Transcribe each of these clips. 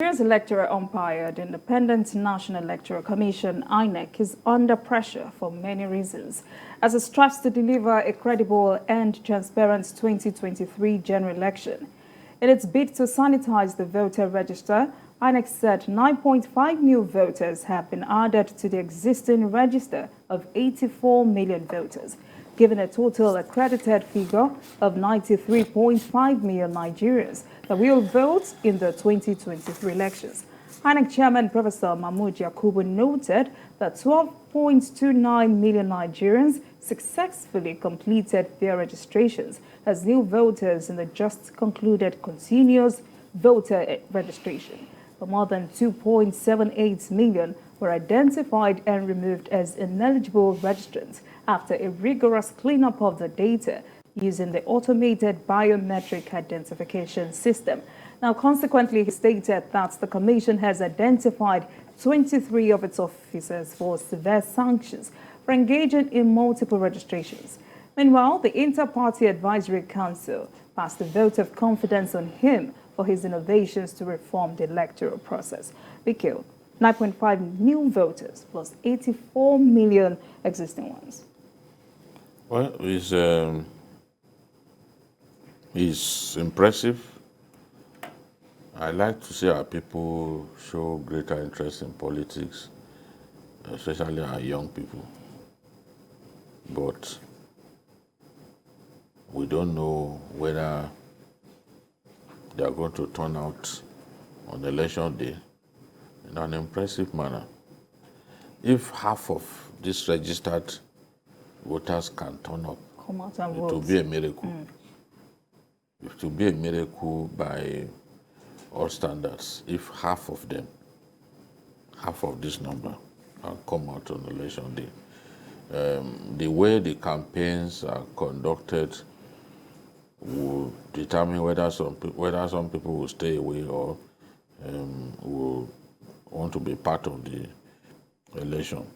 Nigeria's electoral umpire, the Independent National Electoral Commission, INEC, is under pressure for many reasons as it strives to deliver a credible and transparent 2023 general election. In its bid to sanitize the voter register, INEC said 9.5 new voters have been added to the existing register of 84 million voters, giving a total accredited figure of 93.5 million Nigerians that will vote in the 2023 elections. INEC Chairman Professor Mahmood Yakubu noted that 12.29 million Nigerians successfully completed their registrations as new voters in the just concluded continuous voter registration. But more than 2.78 million were identified and removed as ineligible registrants after a rigorous cleanup of the data using the automated biometric identification system. Now, consequently, he stated that the Commission has identified 23 of its officers for severe sanctions for engaging in multiple registrations. Meanwhile, the Inter-Party Advisory Council passed a vote of confidence on him for his innovations to reform the electoral process. Because 9.5 new voters plus 84 million existing ones. Well, it's impressive. I like to see our people show greater interest in politics, especially our young people. But we don't know whether they are going to turn out on election day in an impressive manner. If half of these registered voters can turn up, it will be a miracle. It will be a miracle by all standards if half of them, half of this number, can come out on election day. The way the campaigns are conducted will determine whether some people will stay away or will want to be part of the election.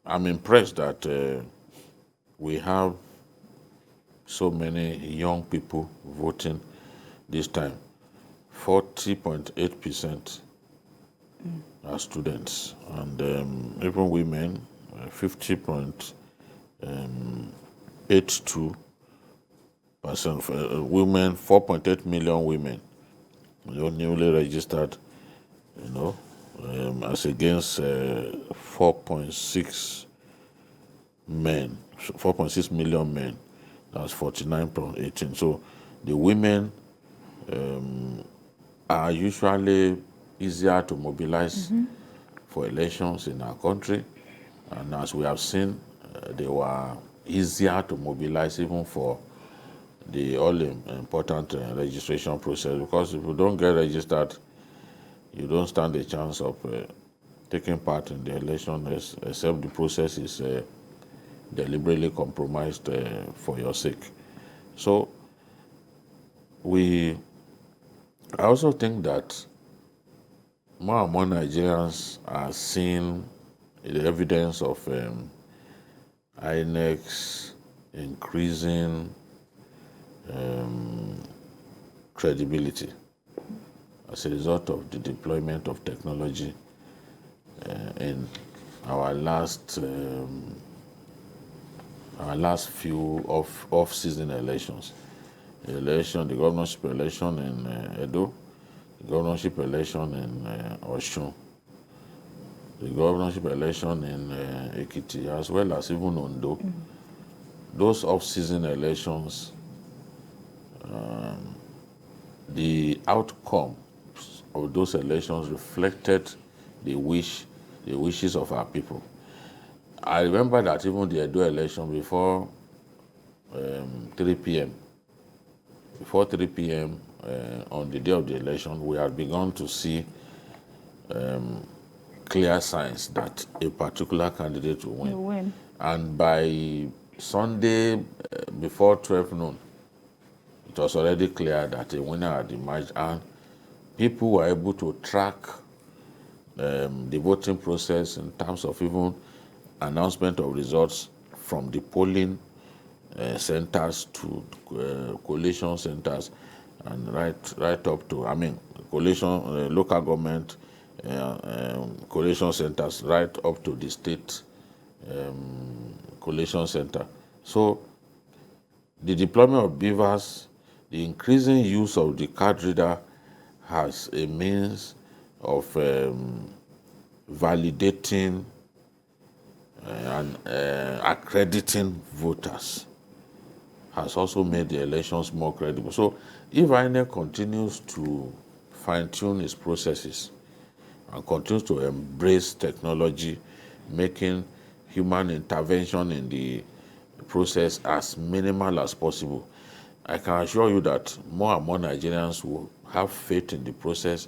I'm impressed that we have so many young people voting this time. 40.8% are students, and even women, 50.82%. Women, 4.8 million women, newly registered, as against 4.6 men, 4.6 million men. That's 49.18. So the women are usually easier to mobilize for elections in our country, and as we have seen, they were easier to mobilize even for the all-important registration process, because if you don't get registered, you don't stand a chance of taking part in the election except the process is deliberately compromised for your sake. So I also think that more and more Nigerians are seeing the evidence of INEC's increasing credibility as a result of the deployment of technology in our last few off-season elections. The governorship election in Edo, the governorship election in Osun, the governorship election in Ekiti, as well as even Ondo. Those off-season elections, the outcome of those elections reflected the wishes of our people. I remember that even the Edo election before 3 p.m. On the day of the election, we had begun to see clear signs that a particular candidate will win. And by Sunday, before 12 noon, it was already clear that a winner had emerged, and people were able to track the voting process in terms of even announcement of results from the polling centers to collation centers. and right up to, I mean, collation, local government, collation centers, right up to the state collation center. So the deployment of beavers, the increasing use of the card reader has a means of validating and accrediting voters, has also made the elections more credible. So if INEC continues to fine-tune its processes and continues to embrace technology, making human intervention in the process as minimal as possible, I can assure you that more and more Nigerians will have faith in the process,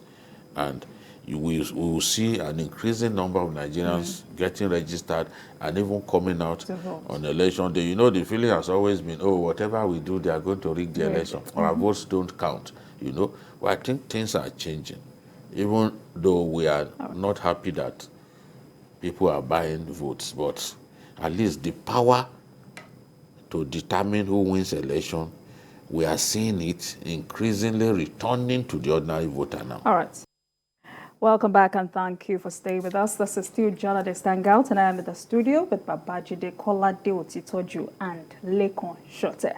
and we will see an increasing number of Nigerians getting registered and even coming out on election day. You know, the feeling has always been, oh, whatever we do, they are going to rig the election. Our votes don't count, you know. Well, I think things are changing, even though we are not happy that people are buying votes, but at least the power to determine who wins election, we are seeing it increasingly returning to the ordinary voter now. All right. Welcome back and thank you for staying with us. This is still Journalist Hangout and I am in the studio with Babajide Kolade Otitoju and Lekon Shote.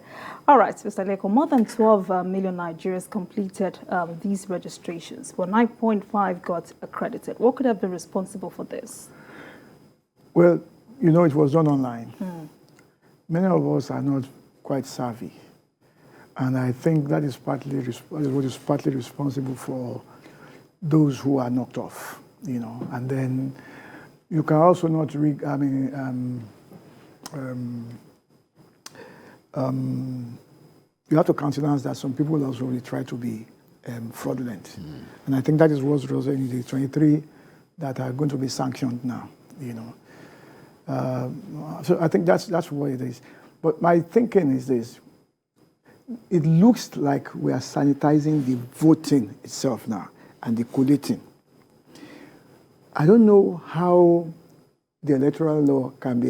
All right, Mr. Lekon, more than 12 million Nigerians completed these registrations, but 9.5 got accredited. What could have been responsible for this? Well, you know, it was done online. Many of us are not quite savvy. And I think that is what is partly responsible for those who are knocked off, you know. And then you can also not you have to countenance that some people also really try to be fraudulent. And I think that is what's resulting in the 23 that are going to be sanctioned now, you know. So I think that's what it is. But my thinking is this. It looks like we are sanitizing the voting itself now and the collating. I don't know how the electoral law can be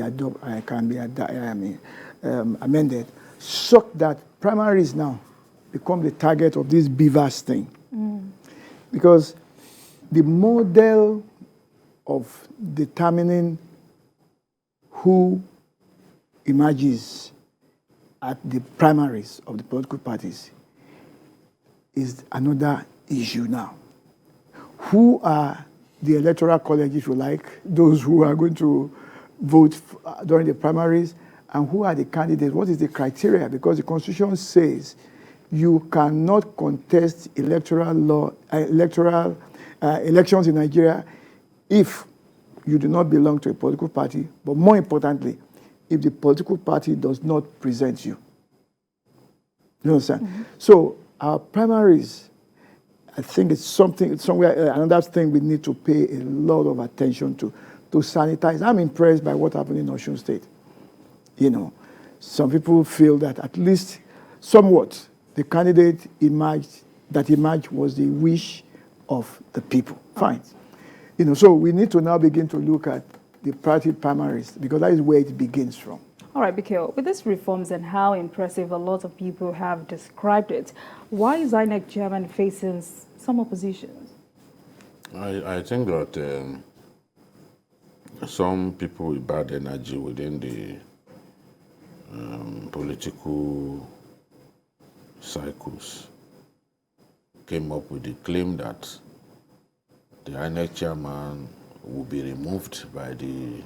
amended so that primaries now become the target of this beavers thing. Because the model of determining who emerges at the primaries of the political parties is another issue now. Who are the electoral college, if you like, those who are going to vote during the primaries, and who are the candidates? What is the criteria? Because the Constitution says you cannot contest elections in Nigeria if you do not belong to a political party, but more importantly, if the political party does not present you. You understand? So our primaries, I think it's somewhere, another thing we need to pay a lot of attention to sanitize. I'm impressed by what happened in Osun State. You know, some people feel that at least somewhat the candidate that emerged was the wish of the people. Fine. You know, so we need to now begin to look at the party primaries because that is where it begins from. All right, Bikeo, with these reforms and how impressive a lot of people have described it, why is INEC chairman facing some opposition? I think that some people with bad energy within the political cycles came up with the claim that the INEC chairman will be removed by the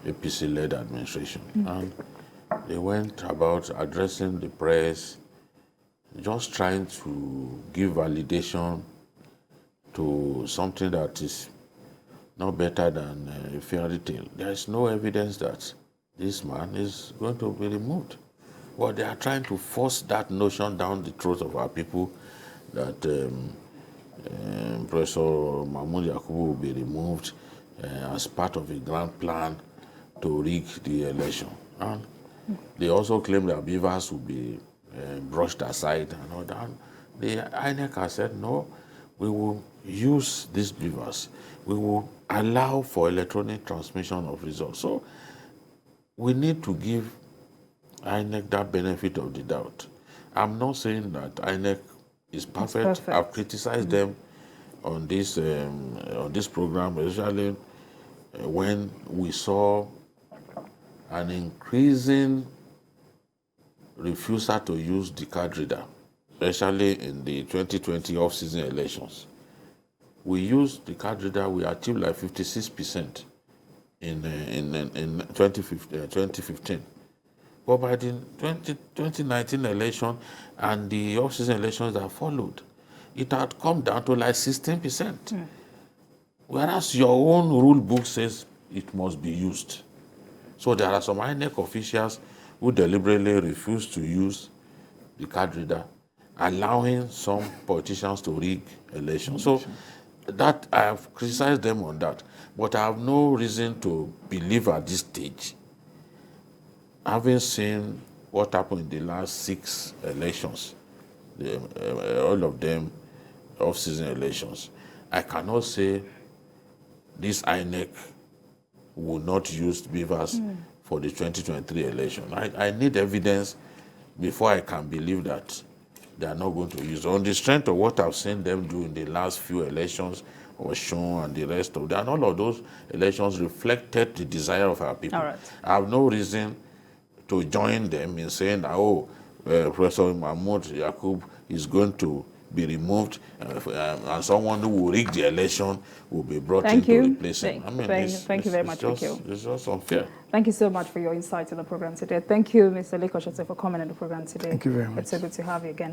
APC-led administration. And they went about addressing the press, just trying to give validation to something that is no better than a fairy tale. There is no evidence that this man is going to be removed. Well, they are trying to force that notion down the throat of our people that Professor Mahmoud Yakubu will be removed as part of a grand plan to rig the election. And they also claim that beavers will be brushed aside and all that. The INEC has said, no, we will use these beavers. We will allow for electronic transmission of results. So we need to give INEC that benefit of the doubt. I'm not saying that INEC is perfect. I've criticized them on this program, especially when we saw an increasing refusal to use the card reader, especially in the 2020 off-season elections. We used the card reader, we achieved like 56% in 2015. But by the 2019 election and the off-season elections that followed, it had come down to like 16%. Whereas your own rule book says it must be used. So there are some INEC officials who deliberately refuse to use the card reader, allowing some politicians to rig elections. So that I have criticized them on that, but I have no reason to believe at this stage, having seen what happened in the last 6 elections, all of them off-season elections, I cannot say this INEC will not use beavers for the 2023 election. I need evidence before I can believe that they are not going to use it. On the strength of what I've seen them do in the last few elections, Oshun and the rest of them, and all of those elections reflected the desire of our people. All right. I have no reason to join them in saying that, Professor Mahmoud Yakub is going to be removed and someone who will rig the election will be brought in to replace him. Thank you very much, Mikio. It's just unfair. Thank you so much for your insight to the program today. Thank you, Mr. Likoshete, for coming on the program today. Thank you very much. It's so good to have you again.